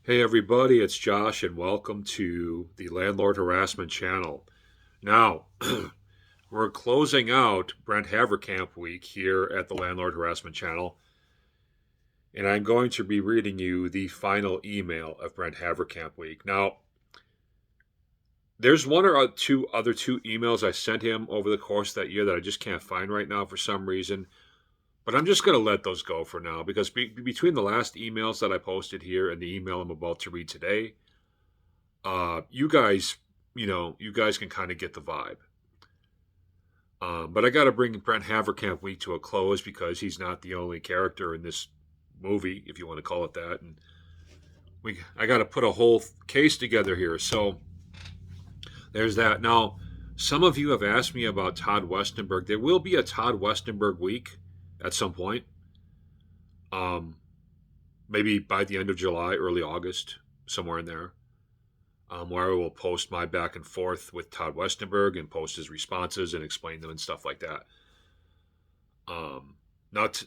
Hey everybody, it's Josh and welcome to the Landlord Harassment Channel. Now, we're closing out Brent Haverkamp week here at the Landlord Harassment Channel, and I'm going to be reading you the final email of Brent Haverkamp week. Now, there's one or two emails I sent him over the course of that year that I just can't find right now for some reason. But I'm just going to let those go for now because between the last emails that I posted here and the email I'm about to read today, you guys, you guys can kind of get the vibe. But I got to bring Brent Haverkamp week to a close because he's not the only character in this movie, if you want to call it that. And I got to put a whole case together here. So there's that. Now, some of you have asked me about Todd Westenberg. There will be a Todd Westenberg week at some point. Maybe by the end of July, early August, somewhere in there. Where I will post my back and forth with Todd Westenberg and post his responses and explain them and stuff like that. Now,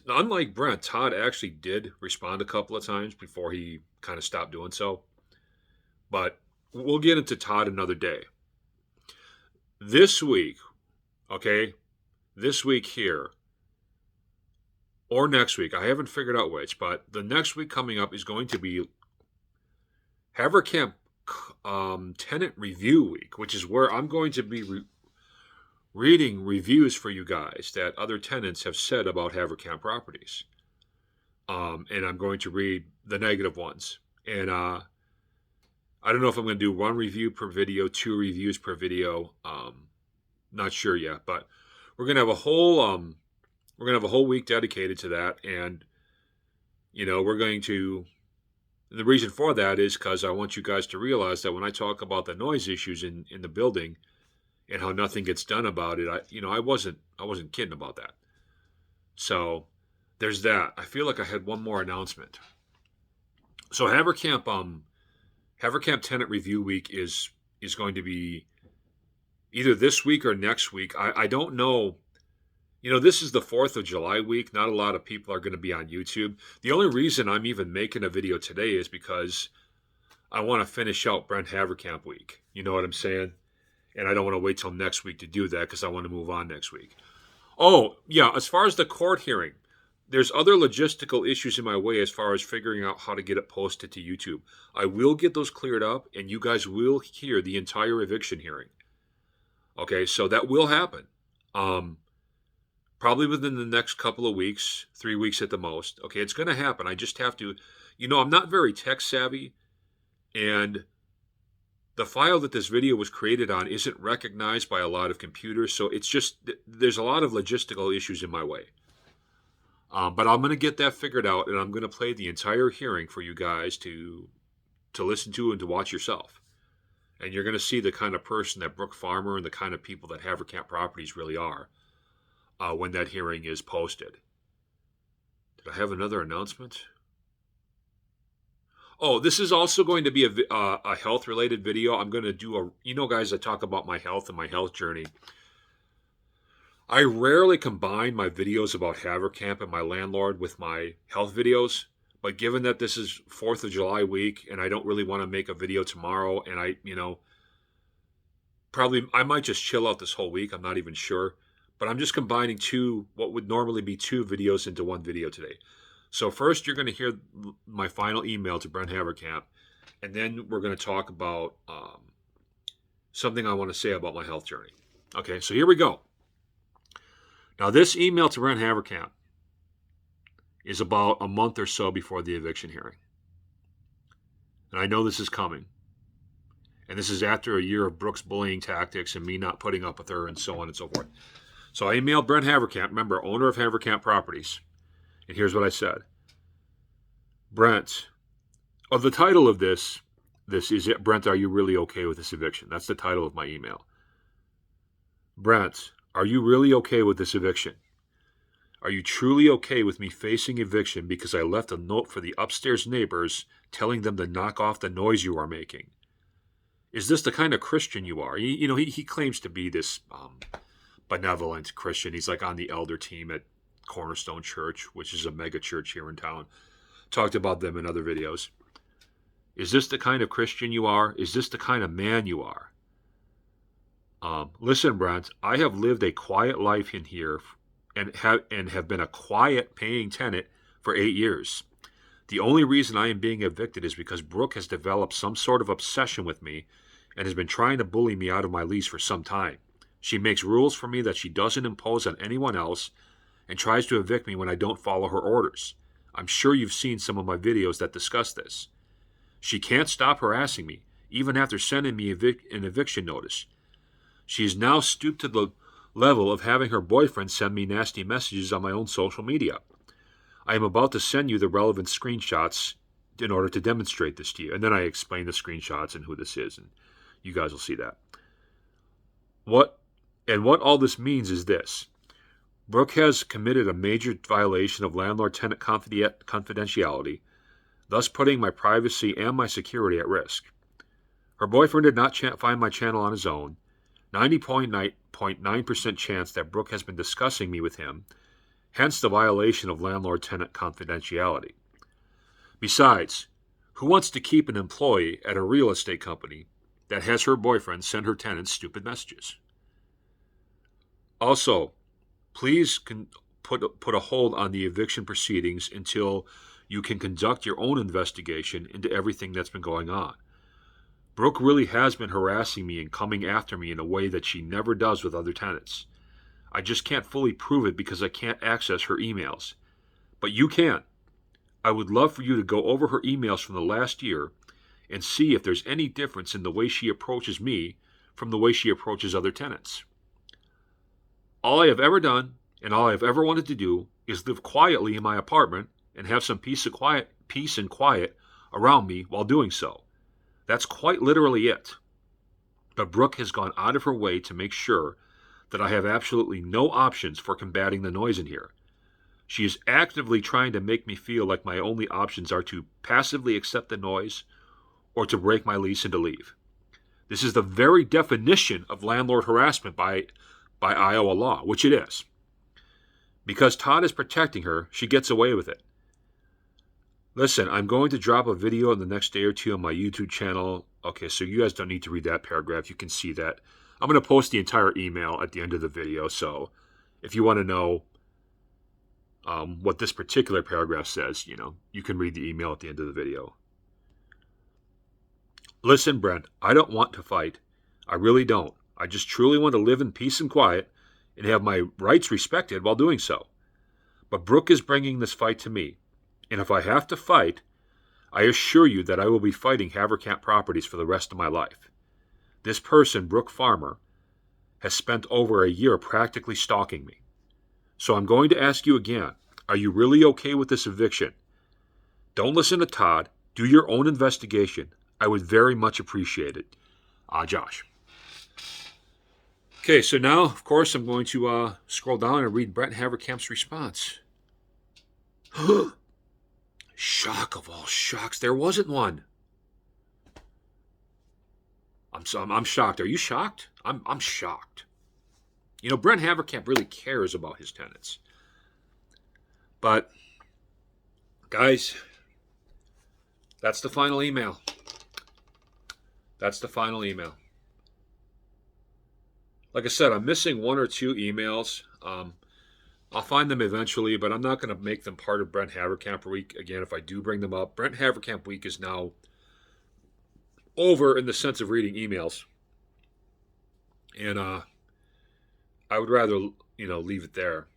unlike Brent, Todd actually did respond a couple of times before he kind of stopped doing so. But we'll get into Todd another day. This week, okay, this week here, or next week, I haven't figured out which, but the next week coming up is going to be Haverkamp tenant review week, which is where I'm going to be reading reviews for you guys that other tenants have said about Haverkamp Properties. And I'm going to read the negative ones. And I don't know if I'm going to do one review per video, two reviews per video. Not sure yet, but we're going to have a whole week dedicated to that. And we're going to. The reason for that is because I want you guys to realize that when I talk about the noise issues in the building and how nothing gets done about it, I wasn't kidding about that. So there's that. I feel like I had one more announcement. So Haverkamp Tenant Review Week is going to be either this week or next week. I don't know. This is the 4th of July week. Not a lot of people are going to be on YouTube. The only reason I'm even making a video today is because I want to finish out Brent Haverkamp week. You know what I'm saying? And I don't want to wait till next week to do that because I want to move on next week. Oh, yeah, as far as the court hearing, there's other logistical issues in my way as far as figuring out how to get it posted to YouTube. I will get those cleared up, and you guys will hear the entire eviction hearing. Okay, so that will happen. Probably within the next couple of weeks, 3 weeks at the most. Okay, it's going to happen. I just have to, I'm not very tech savvy, and the file that this video was created on isn't recognized by a lot of computers, so it's just, there's a lot of logistical issues in my way. But I'm going to get that figured out, and I'm going to play the entire hearing for you guys to listen to and to watch yourself. And you're going to see the kind of person that Brooke Farmer and the kind of people that Haverkamp Properties really are. When that hearing is posted. Did I have another announcement? Oh, this is also going to be a health-related video. I'm going to do guys, I talk about my health and my health journey. I rarely combine my videos about Haverkamp and my landlord with my health videos, but given that this is 4th of July week and I don't really want to make a video tomorrow, and I might just chill out this whole week. I'm not even sure. But I'm just combining what would normally be two videos into one video today. So first, you're going to hear my final email to Brent Haverkamp, and then we're going to talk about something I want to say about my health journey. Okay, so here we go. Now, this email to Brent Haverkamp is about a month or so before the eviction hearing. And I know this is coming. And this is after a year of Brooke's bullying tactics and me not putting up with her and so on and so forth. So I emailed Brent Haverkamp, remember, owner of Haverkamp Properties. And here's what I said. Brent, the title of this is it. Brent, are you really okay with this eviction? That's the title of my email. Brent, are you really okay with this eviction? Are you truly okay with me facing eviction because I left a note for the upstairs neighbors telling them to knock off the noise you are making? Is this the kind of Christian you are? He claims to be this benevolent Christian. He's like on the elder team at Cornerstone Church, which is a mega church here in town. Talked about them in other videos. Is this the kind of Christian you are? Is this the kind of man you are? Listen, Brent, I have lived a quiet life in here and have been a quiet paying tenant for 8 years. The only reason I am being evicted is because Brooke has developed some sort of obsession with me and has been trying to bully me out of my lease for some time. She makes rules for me that she doesn't impose on anyone else and tries to evict me when I don't follow her orders. I'm sure you've seen some of my videos that discuss this. She can't stop harassing me, even after sending me an eviction notice. She has now stooped to the level of having her boyfriend send me nasty messages on my own social media. I am about to send you the relevant screenshots in order to demonstrate this to you. And then I explain the screenshots and who this is, and you guys will see that. What all this means is this. Brooke has committed a major violation of landlord-tenant confidentiality, thus putting my privacy and my security at risk. Her boyfriend did not find my channel on his own. 90.9% chance that Brooke has been discussing me with him, hence the violation of landlord-tenant confidentiality. Besides, who wants to keep an employee at a real estate company that has her boyfriend send her tenants stupid messages? Also, please put a hold on the eviction proceedings until you can conduct your own investigation into everything that's been going on. Brooke really has been harassing me and coming after me in a way that she never does with other tenants. I just can't fully prove it because I can't access her emails. But you can. I would love for you to go over her emails from the last year and see if there's any difference in the way she approaches me from the way she approaches other tenants. All I have ever done and all I have ever wanted to do is live quietly in my apartment and have some peace and quiet around me while doing so. That's quite literally it. But Brooke has gone out of her way to make sure that I have absolutely no options for combating the noise in here. She is actively trying to make me feel like my only options are to passively accept the noise or to break my lease and to leave. This is the very definition of landlord harassment by Iowa law, which it is. Because Todd is protecting her, she gets away with it. Listen, I'm going to drop a video in the next day or two on my YouTube channel. Okay, so you guys don't need to read that paragraph. You can see that. I'm going to post the entire email at the end of the video, so if you want to know what this particular paragraph says, you can read the email at the end of the video. Listen, Brent, I don't want to fight. I really don't. I just truly want to live in peace and quiet and have my rights respected while doing so. But Brooke is bringing this fight to me. And if I have to fight, I assure you that I will be fighting Haverkamp Properties for the rest of my life. This person, Brooke Farmer, has spent over a year practically stalking me. So I'm going to ask you again, are you really okay with this eviction? Don't listen to Todd. Do your own investigation. I would very much appreciate it. Josh. Okay, so now, of course, I'm going to scroll down and read Brent Haverkamp's response. Shock of all shocks, there wasn't one. I'm shocked. Are you shocked? I'm shocked. Brent Haverkamp really cares about his tenants. But, guys, that's the final email. That's the final email. Like I said, I'm missing one or two emails. I'll find them eventually, but I'm not going to make them part of Brent Haverkamp Week. Again, if I do bring them up, Brent Haverkamp Week is now over in the sense of reading emails. And I would rather, leave it there.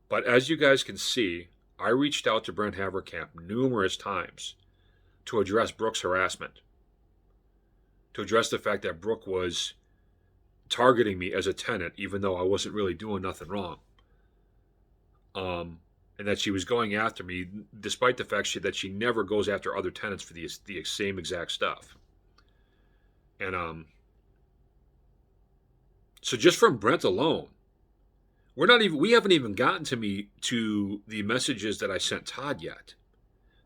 But as you guys can see, I reached out to Brent Haverkamp numerous times to address Brooke's harassment, to address the fact that Brooke was targeting me as a tenant, even though I wasn't really doing nothing wrong. And that she was going after me, despite the fact that she never goes after other tenants for the same exact stuff. And so just from Brent alone, we haven't even gotten to the messages that I sent Todd yet.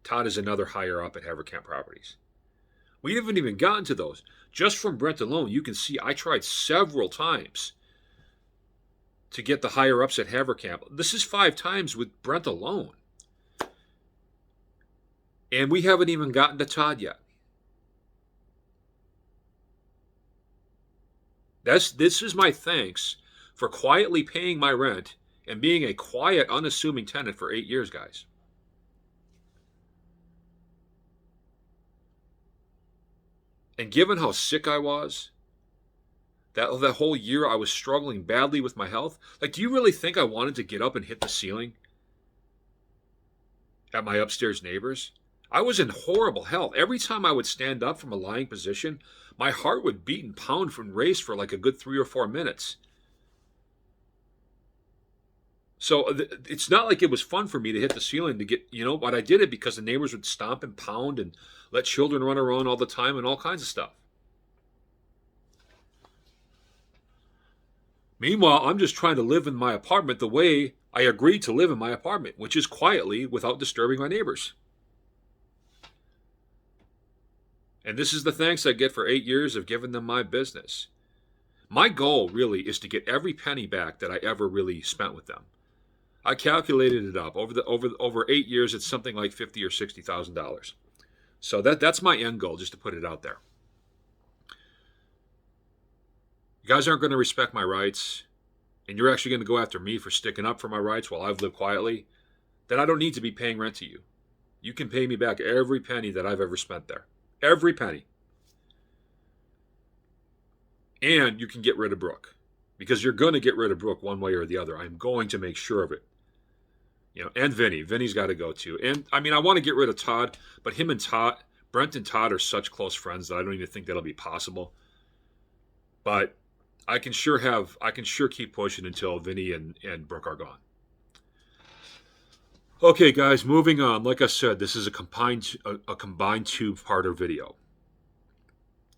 Todd is another higher up at Haverkamp Properties. We haven't even gotten to those. Just from Brent alone, you can see I tried several times to get the higher ups at Haverkamp. This is 5 times with Brent alone. And we haven't even gotten to Todd yet. This is my thanks for quietly paying my rent and being a quiet, unassuming tenant for 8 years, guys. And given how sick I was, that whole year I was struggling badly with my health. Like, do you really think I wanted to get up and hit the ceiling at my upstairs neighbors? I was in horrible health. Every time I would stand up from a lying position, my heart would beat and pound and race for like a good 3 or 4 minutes. So it's not like it was fun for me to hit the ceiling to get, but I did it because the neighbors would stomp and pound and let children run around all the time and all kinds of stuff. Meanwhile, I'm just trying to live in my apartment the way I agreed to live in my apartment, which is quietly without disturbing my neighbors. And this is the thanks I get for 8 years of giving them my business. My goal really is to get every penny back that I ever really spent with them. I calculated it up over 8 years. It's something like $50,000 or $60,000. So that's my end goal, just to put it out there. You guys aren't going to respect my rights, and you're actually going to go after me for sticking up for my rights while I've lived quietly. Then I don't need to be paying rent to you. You can pay me back every penny that I've ever spent there. Every penny. And you can get rid of Brooke, because you're going to get rid of Brooke one way or the other. I'm going to make sure of it. And Vinny. Vinny's got to go too. And I mean, I want to get rid of Todd, but him and Todd, Brent and Todd are such close friends that I don't even think that'll be possible. But I can sure keep pushing until Vinny and Brooke are gone. Okay, guys, moving on. Like I said, this is a combined two-parter video.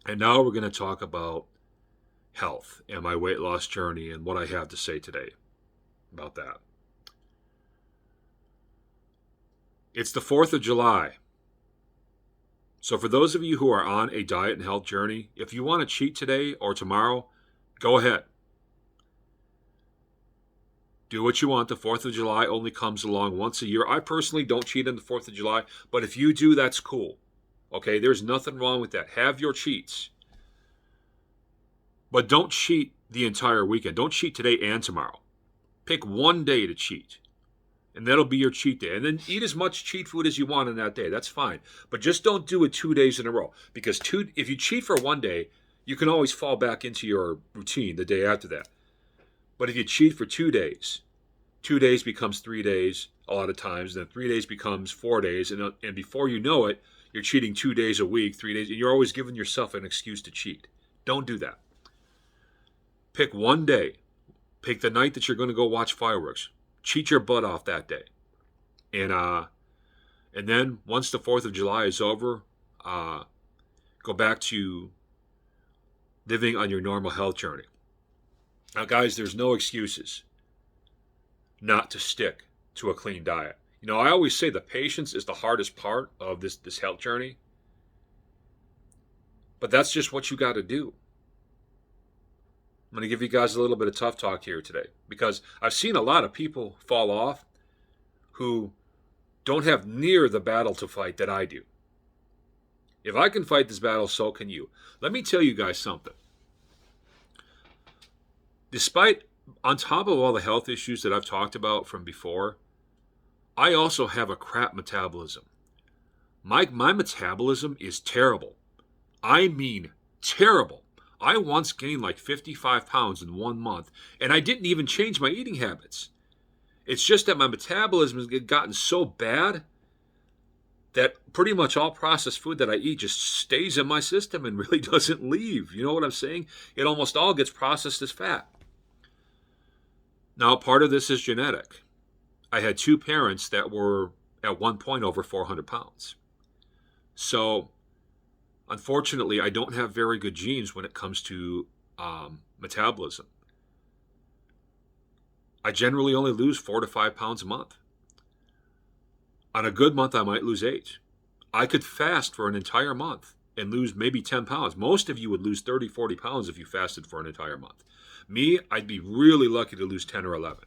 And now we're going to talk about health and my weight loss journey and what I have to say today about that. It's the 4th of July. So for those of you who are on a diet and health journey, if you want to cheat today or tomorrow, go ahead. Do what you want. The 4th of July only comes along once a year. I personally don't cheat on the 4th of July, but if you do, that's cool. Okay, there's nothing wrong with that. Have your cheats. But don't cheat the entire weekend. Don't cheat today and tomorrow. Pick one day to cheat, and that'll be your cheat day. And then eat as much cheat food as you want on that day. That's fine. But just don't do it 2 days in a row, because if you cheat for one day, you can always fall back into your routine the day after that. But if you cheat for 2 days, 2 days becomes 3 days a lot of times, then 3 days becomes 4 days, and before you know it, you're cheating 2 days a week, 3 days, and you're always giving yourself an excuse to cheat. Don't do that. Pick one day. Pick the night that you're going to go watch fireworks. Cheat your butt off that day. And then once the 4th of July is over, go back to living on your normal health journey. Now, guys, there's no excuses not to stick to a clean diet. I always say the patience is the hardest part of this health journey. But that's just what you got to do. I'm going to give you guys a little bit of tough talk here today, because I've seen a lot of people fall off who don't have near the battle to fight that I do. If I can fight this battle, so can you. Let me tell you guys something. On top of all the health issues that I've talked about from before, I also have a crap metabolism. My metabolism is terrible. I mean terrible. I once gained like 55 pounds in 1 month, and I didn't even change my eating habits. It's just that my metabolism has gotten so bad that pretty much all processed food that I eat just stays in my system and really doesn't leave. You know what I'm saying? It almost all gets processed as fat. Now, part of this is genetic. I had 2 parents that were at one point over 400 pounds. So, unfortunately, I don't have very good genes when it comes to metabolism. I generally only lose 4 to 5 pounds a month. On a good month, I might lose 8. I could fast for an entire month and lose maybe 10 pounds. Most of you would lose 30, 40 pounds if you fasted for an entire month. Me, I'd be really lucky to lose 10 or 11.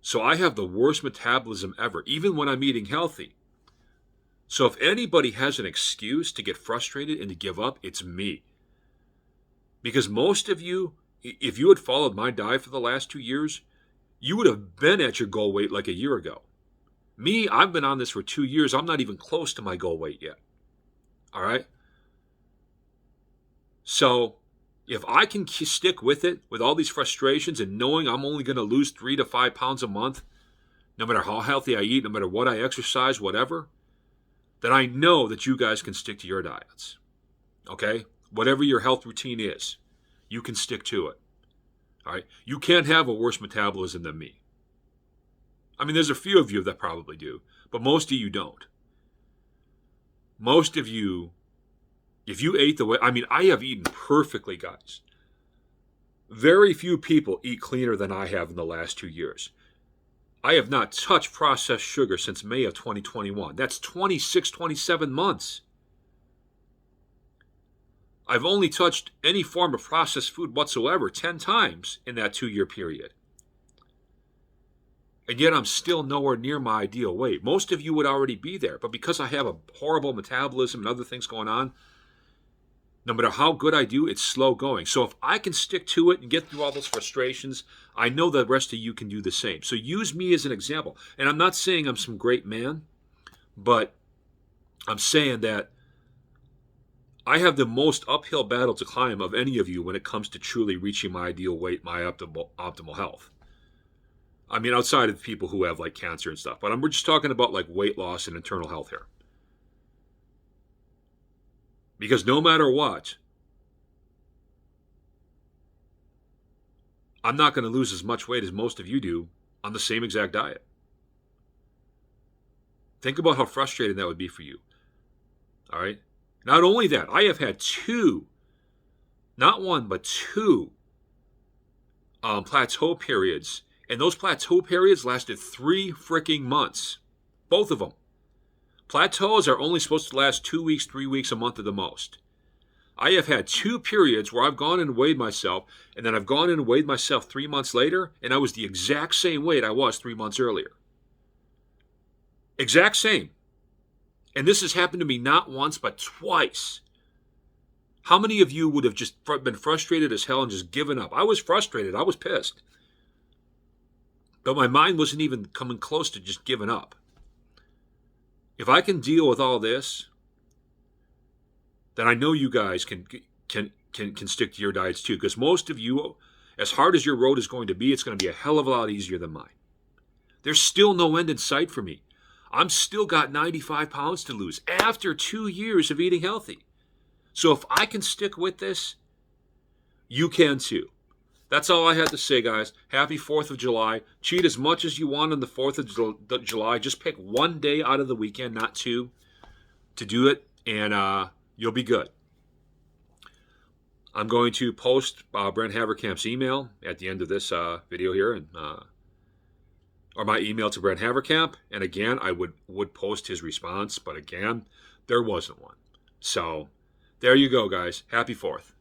So I have the worst metabolism ever, even when I'm eating healthy. So if anybody has an excuse to get frustrated and to give up, it's me. Because most of you, if you had followed my diet for the last 2 years, you would have been at your goal weight like a year ago. Me, I've been on this for 2 years. I'm not even close to my goal weight yet. All right? So if I can stick with it, with all these frustrations and knowing I'm only going to lose 3 to 5 pounds a month, no matter how healthy I eat, no matter what I exercise, whatever, then I know that you guys can stick to your diets. Okay? Whatever your health routine is, you can stick to it. All right? You can't have a worse metabolism than me. I mean, there's a few of you that probably do, but most of you don't. Most of you, if you ate the way, I mean, I have eaten perfectly, guys. Very few people eat cleaner than I have in the last 2 years. I have not touched processed sugar since May of 2021. That's 26, 27 months. I've only touched any form of processed food whatsoever 10 times in that 2-year period. And yet I'm still nowhere near my ideal weight. Most of you would already be there, but because I have a horrible metabolism and other things going on, no matter how good I do, it's slow going. So if I can stick to it and get through all those frustrations, I know the rest of you can do the same. So use me as an example. And I'm not saying I'm some great man, but I'm saying that I have the most uphill battle to climb of any of you when it comes to truly reaching my ideal weight, my optimal health. I mean, outside of people who have like cancer and stuff, but we're just talking about like weight loss and internal health here. Because no matter what, I'm not going to lose as much weight as most of you do on the same exact diet. Think about how frustrating that would be for you. All right? Not only that, I have had 2, not 1, but 2 plateau periods. And those plateau periods lasted 3 freaking months. Both of them. Plateaus are only supposed to last 2 weeks, 3 weeks, a month at the most. I have had 2 periods where I've gone and weighed myself, and then I've gone in and weighed myself 3 months later, and I was the exact same weight I was 3 months earlier. Exact same. And this has happened to me not once, but twice. How many of you would have just been frustrated as hell and just given up? I was frustrated. I was pissed. But my mind wasn't even coming close to just giving up. If I can deal with all this, then I know you guys can stick to your diets too. Because most of you, as hard as your road is going to be, it's going to be a hell of a lot easier than mine. There's still no end in sight for me. I'm still got 95 pounds to lose after 2 years of eating healthy. So if I can stick with this, you can too. That's all I had to say, guys. Happy 4th of July. Cheat as much as you want on the 4th of July. Just pick one day out of the weekend, not 2, to do it, and you'll be good. I'm going to post Brent Haverkamp's email at the end of this video here, and or my email to Brent Haverkamp. And again, I would post his response, but again, there wasn't one. So there you go, guys. Happy 4th.